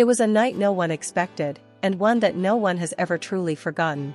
It was a night no one expected, and one that no one has ever truly forgotten.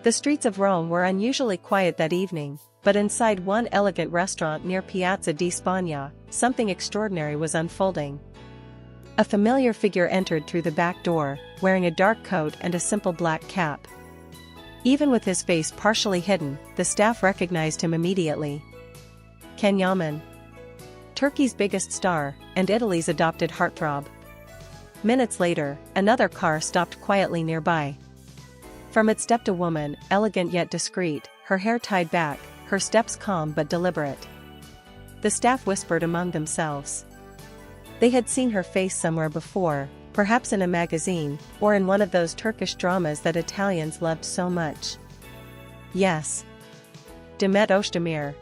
The streets of Rome were unusually quiet that evening, but inside one elegant restaurant near Piazza di Spagna, something extraordinary was unfolding. A familiar figure entered through the back door, wearing a dark coat and a simple black cap. Even with his face partially hidden, the staff recognized him immediately. Yaman, Turkey's biggest star, and Italy's adopted heartthrob. Minutes later, another car stopped quietly nearby. From it stepped a woman, elegant yet discreet, her hair tied back, her steps calm but deliberate. The staff whispered among themselves. They had seen her face somewhere before, perhaps in a magazine, or in one of those Turkish dramas that Italians loved so much. Yes. Demet Özdemir.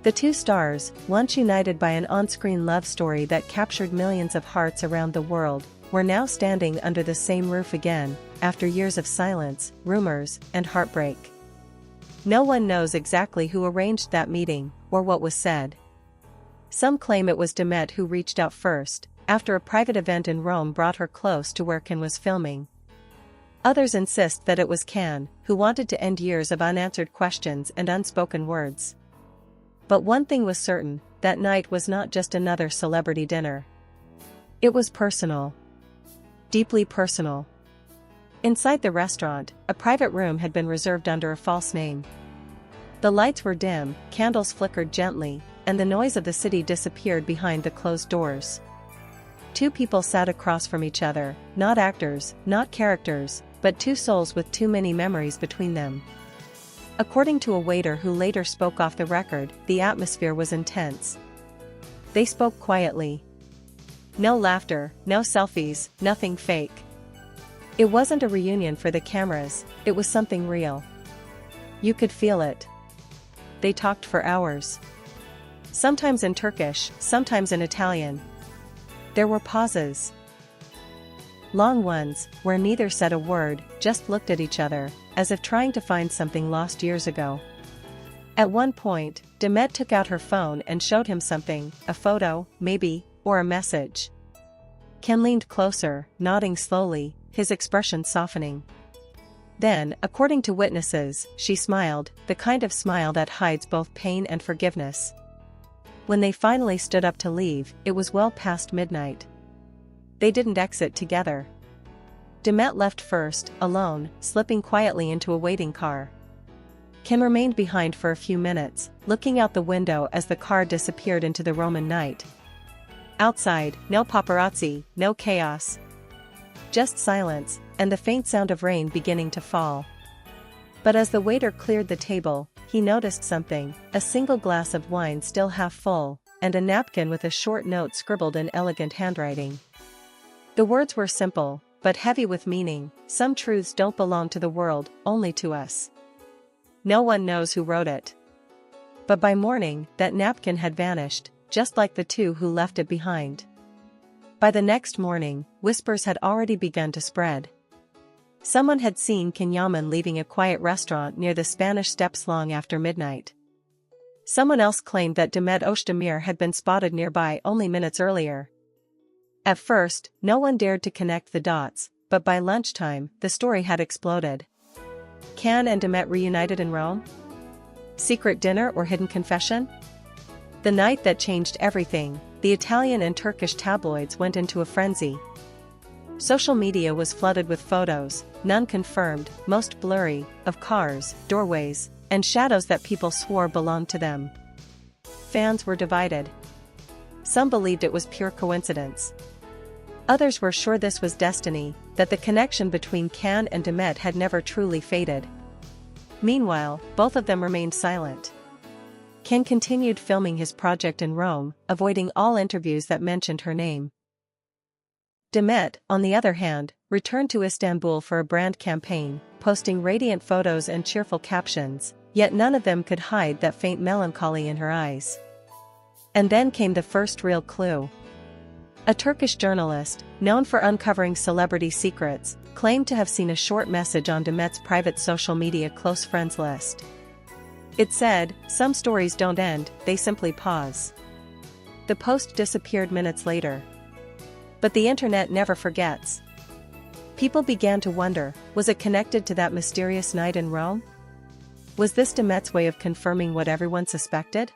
The two stars, once united by an on-screen love story that captured millions of hearts around the world, were now standing under the same roof again, after years of silence, rumors, and heartbreak. No one knows exactly who arranged that meeting, or what was said. Some claim it was Demet who reached out first, after a private event in Rome brought her close to where Can was filming. Others insist that it was Can, who wanted to end years of unanswered questions and unspoken words. But one thing was certain, that night was not just another celebrity dinner. It was personal. Deeply personal. Inside the restaurant, a private room had been reserved under a false name. The lights were dim, candles flickered gently, and the noise of the city disappeared behind the closed doors. Two people sat across from each other, not actors, not characters, but two souls with too many memories between them. According to a waiter who later spoke off the record, the atmosphere was intense. They spoke quietly. No laughter, no selfies, nothing fake. It wasn't a reunion for the cameras, it was something real. You could feel it. They talked for hours. Sometimes in Turkish, sometimes in Italian. There were pauses. Long ones, where neither said a word, just looked at each other, as if trying to find something lost years ago. At one point, Demet took out her phone and showed him something, a photo, maybe, or a message. Can leaned closer, nodding slowly, his expression softening. Then, according to witnesses, she smiled, the kind of smile that hides both pain and forgiveness. When they finally stood up to leave, it was well past midnight. They didn't exit together. Demet left first, alone, slipping quietly into a waiting car. Can remained behind for a few minutes, looking out the window as the car disappeared into the Roman night. Outside, no paparazzi, no chaos. Just silence, and the faint sound of rain beginning to fall. But as the waiter cleared the table, he noticed something, a single glass of wine still half full, and a napkin with a short note scribbled in elegant handwriting. The words were simple, but heavy with meaning. Some truths don't belong to the world, only to us. No one knows who wrote it. But by morning, that napkin had vanished, just like the two who left it behind. By the next morning, whispers had already begun to spread. Someone had seen Yaman leaving a quiet restaurant near the Spanish Steps long after midnight. Someone else claimed that Demet Özdemir had been spotted nearby only minutes earlier. At first, no one dared to connect the dots, but by lunchtime, the story had exploded. Can and Demet reunited in Rome? Secret dinner or hidden confession? The night that changed everything, the Italian and Turkish tabloids went into a frenzy. Social media was flooded with photos, none confirmed, most blurry, of cars, doorways, and shadows that people swore belonged to them. Fans were divided. Some believed it was pure coincidence. Others were sure this was destiny, that the connection between Can and Demet had never truly faded. Meanwhile, both of them remained silent. Can continued filming his project in Rome, avoiding all interviews that mentioned her name. Demet, on the other hand, returned to Istanbul for a brand campaign, posting radiant photos and cheerful captions, yet none of them could hide that faint melancholy in her eyes. And then came the first real clue. A Turkish journalist, known for uncovering celebrity secrets, claimed to have seen a short message on Demet's private social media close friends list. It said, "Some stories don't end, they simply pause." The post disappeared minutes later. But the internet never forgets. People began to wonder, was it connected to that mysterious night in Rome? Was this Demet's way of confirming what everyone suspected?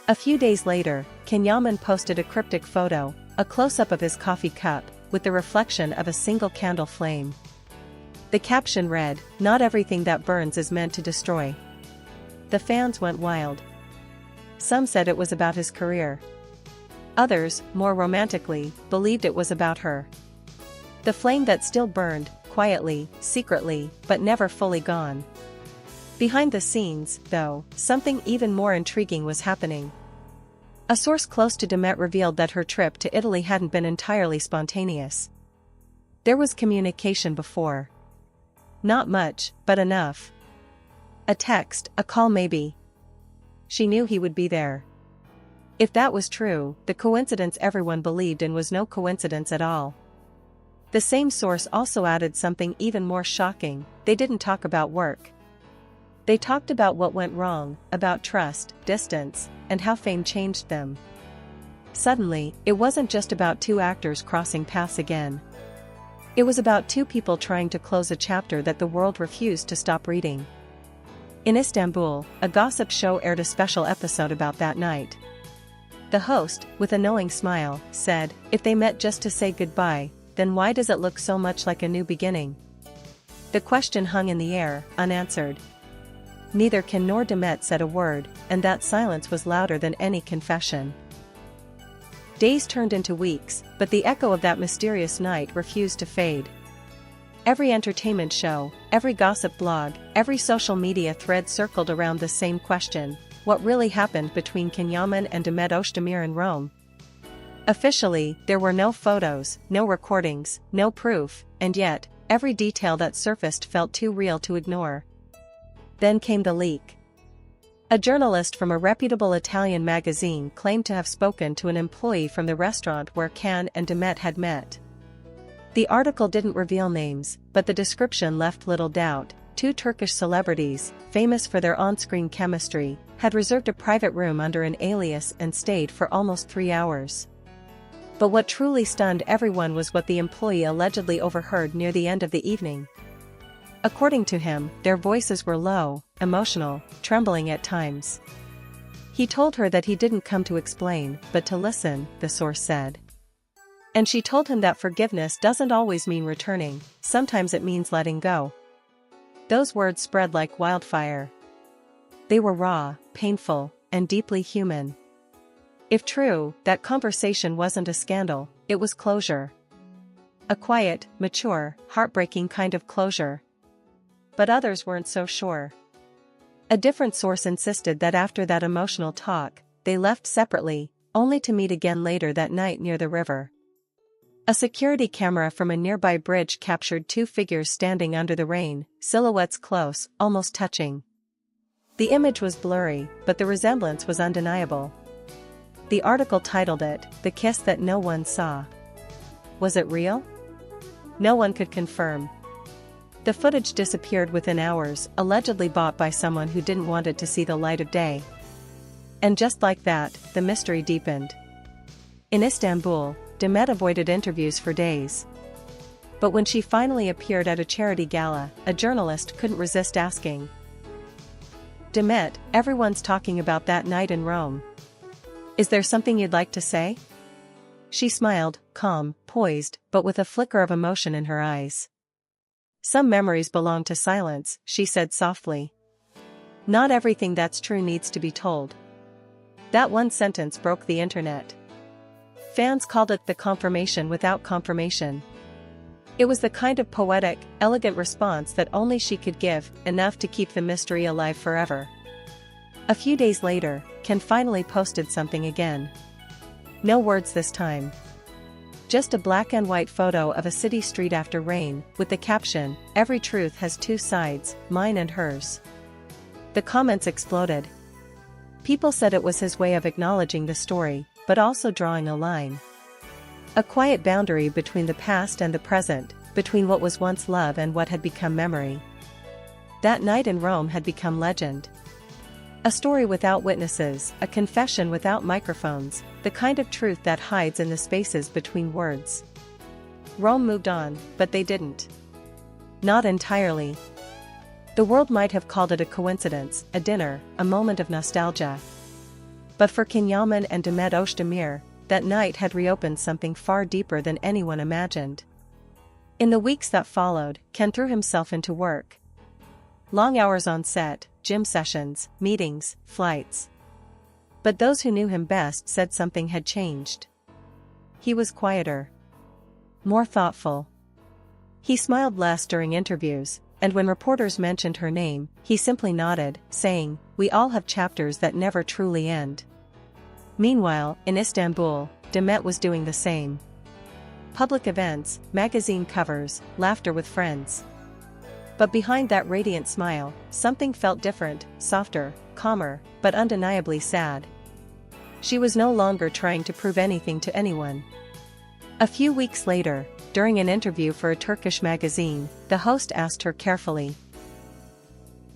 A few days later, Yaman posted a cryptic photo, a close-up of his coffee cup, with the reflection of a single candle flame. The caption read, "Not everything that burns is meant to destroy." The fans went wild. Some said it was about his career. Others, more romantically, believed it was about her. The flame that still burned, quietly, secretly, but never fully gone. Behind the scenes, though, something even more intriguing was happening. A source close to Demet revealed that her trip to Italy hadn't been entirely spontaneous. There was communication before. Not much, but enough. A text, a call maybe. She knew he would be there. If that was true, the coincidence everyone believed in was no coincidence at all. The same source also added something even more shocking: they didn't talk about work. They talked about what went wrong, about trust, distance, and how fame changed them. Suddenly, it wasn't just about two actors crossing paths again. It was about two people trying to close a chapter that the world refused to stop reading. In Istanbul, a gossip show aired a special episode about that night. The host, with a knowing smile, said, "If they met just to say goodbye, then why does it look so much like a new beginning?" The question hung in the air, unanswered. Neither Ken nor Demet said a word, and that silence was louder than any confession. Days turned into weeks, but the echo of that mysterious night refused to fade. Every entertainment show, every gossip blog, every social media thread circled around the same question: what really happened between Yaman and Demet Özdemir in Rome? Officially, there were no photos, no recordings, no proof, and yet, every detail that surfaced felt too real to ignore. Then came the leak. A journalist from a reputable Italian magazine claimed to have spoken to an employee from the restaurant where Can and Demet had met. The article didn't reveal names, but the description left little doubt. Two Turkish celebrities, famous for their on-screen chemistry, had reserved a private room under an alias and stayed for almost 3 hours. But what truly stunned everyone was what the employee allegedly overheard near the end of the evening. According to him, their voices were low, emotional, trembling at times. He told her that he didn't come to explain, but to listen, the source said. And she told him that forgiveness doesn't always mean returning, sometimes it means letting go. Those words spread like wildfire. They were raw, painful, and deeply human. If true, that conversation wasn't a scandal, it was closure. A quiet, mature, heartbreaking kind of closure. But others weren't so sure. A different source insisted that after that emotional talk, they left separately, only to meet again later that night near the river. A security camera from a nearby bridge captured two figures standing under the rain, silhouettes close, almost touching. The image was blurry, but the resemblance was undeniable. The article titled it, "The Kiss That No One Saw." Was it real? No one could confirm. The footage disappeared within hours, allegedly bought by someone who didn't want it to see the light of day. And just like that, the mystery deepened. In Istanbul, Demet avoided interviews for days. But when she finally appeared at a charity gala, a journalist couldn't resist asking, "Demet, everyone's talking about that night in Rome. Is there something you'd like to say?" She smiled, calm, poised, but with a flicker of emotion in her eyes. "Some memories belong to silence," she said softly. "Not everything that's true needs to be told." That one sentence broke the internet. Fans called it the confirmation without confirmation. It was the kind of poetic, elegant response that only she could give, enough to keep the mystery alive forever. A few days later, Ken finally posted something again. No words this time. Just a black and white photo of a city street after rain, with the caption, "Every truth has two sides, mine and hers." The comments exploded. People said it was his way of acknowledging the story, but also drawing a line. A quiet boundary between the past and the present, between what was once love and what had become memory. That night in Rome had become legend. A story without witnesses, a confession without microphones, the kind of truth that hides in the spaces between words. Rome moved on, but they didn't. Not entirely. The world might have called it a coincidence, a dinner, a moment of nostalgia. But for King Yaman and Demet Özdemir, that night had reopened something far deeper than anyone imagined. In the weeks that followed, Ken threw himself into work. Long hours on set, gym sessions, meetings, flights. But those who knew him best said something had changed. He was quieter. More thoughtful. He smiled less during interviews, and when reporters mentioned her name, he simply nodded, saying, "We all have chapters that never truly end." Meanwhile, in Istanbul, Demet was doing the same. Public events, magazine covers, laughter with friends. But behind that radiant smile, something felt different, softer, calmer, but undeniably sad. She was no longer trying to prove anything to anyone. A few weeks later, during an interview for a Turkish magazine, the host asked her carefully,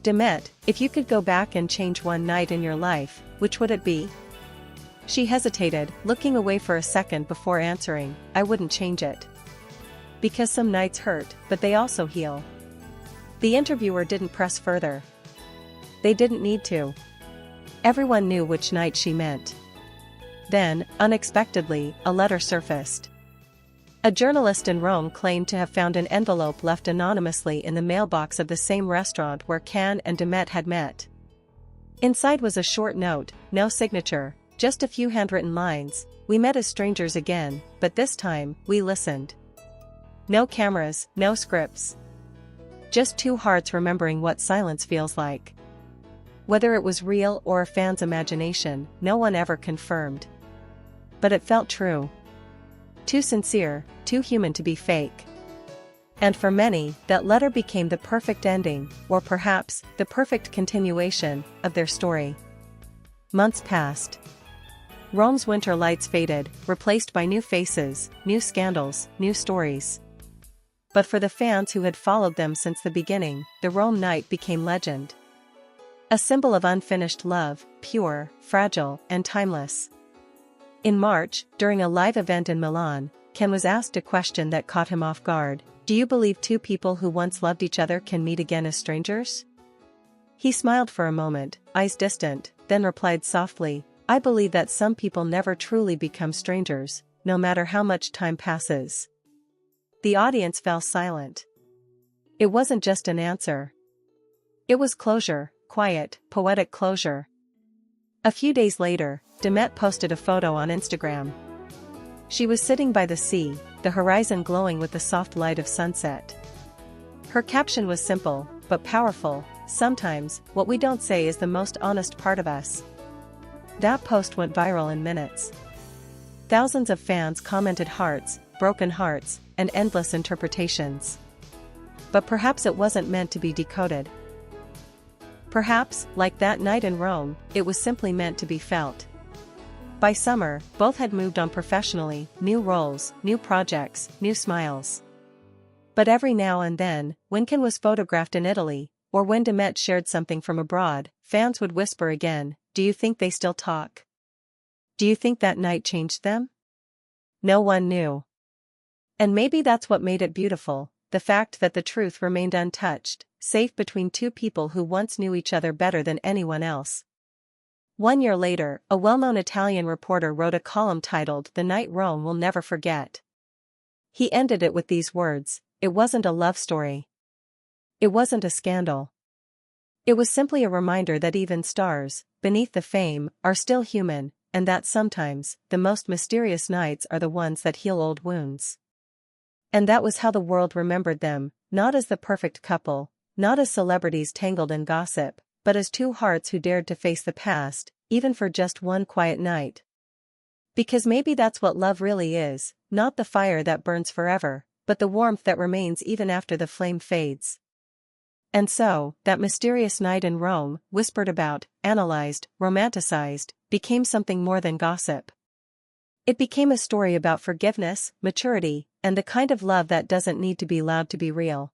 "Demet, if you could go back and change one night in your life, which would it be?" She hesitated, looking away for a second before answering, "I wouldn't change it. Because some nights hurt, but they also heal." The interviewer didn't press further. They didn't need to. Everyone knew which night she meant. Then, unexpectedly, a letter surfaced. A journalist in Rome claimed to have found an envelope left anonymously in the mailbox of the same restaurant where Can and Demet had met. Inside was a short note, no signature, just a few handwritten lines. "We met as strangers again, but this time, we listened. No cameras, no scripts. Just two hearts remembering what silence feels like." Whether it was real or a fan's imagination, no one ever confirmed. But it felt true. Too sincere, too human to be fake. And for many, that letter became the perfect ending, or perhaps, the perfect continuation, of their story. Months passed. Rome's winter lights faded, replaced by new faces, new scandals, new stories. But for the fans who had followed them since the beginning, the Rome night became legend. A symbol of unfinished love, pure, fragile, and timeless. In March, during a live event in Milan, Ken was asked a question that caught him off guard. "Do you believe two people who once loved each other can meet again as strangers?" He smiled for a moment, eyes distant, then replied softly, "I believe that some people never truly become strangers, no matter how much time passes." The audience fell silent. It wasn't just an answer. It was closure, quiet, poetic closure. A few days later, Demet posted a photo on Instagram. She was sitting by the sea, the horizon glowing with the soft light of sunset. Her caption was simple, but powerful. "Sometimes, what we don't say is the most honest part of us." That post went viral in minutes. Thousands of fans commented hearts, broken hearts, and endless interpretations. But perhaps it wasn't meant to be decoded. Perhaps, like that night in Rome, it was simply meant to be felt. By summer, both had moved on professionally, new roles, new projects, new smiles. But every now and then, when Ken was photographed in Italy, or when Demet shared something from abroad, fans would whisper again, "Do you think they still talk? Do you think that night changed them?" No one knew. And maybe that's what made it beautiful, the fact that the truth remained untouched, safe between two people who once knew each other better than anyone else. 1 year later, a well-known Italian reporter wrote a column titled "The Night Rome Will Never Forget." He ended it with these words, "It wasn't a love story. It wasn't a scandal. It was simply a reminder that even stars, beneath the fame, are still human, and that sometimes, the most mysterious nights are the ones that heal old wounds." And that was how the world remembered them, not as the perfect couple, not as celebrities tangled in gossip, but as two hearts who dared to face the past, even for just one quiet night. Because maybe that's what love really is, not the fire that burns forever, but the warmth that remains even after the flame fades. And so, that mysterious night in Rome, whispered about, analyzed, romanticized, became something more than gossip. It became a story about forgiveness, maturity, and the kind of love that doesn't need to be loud to be real.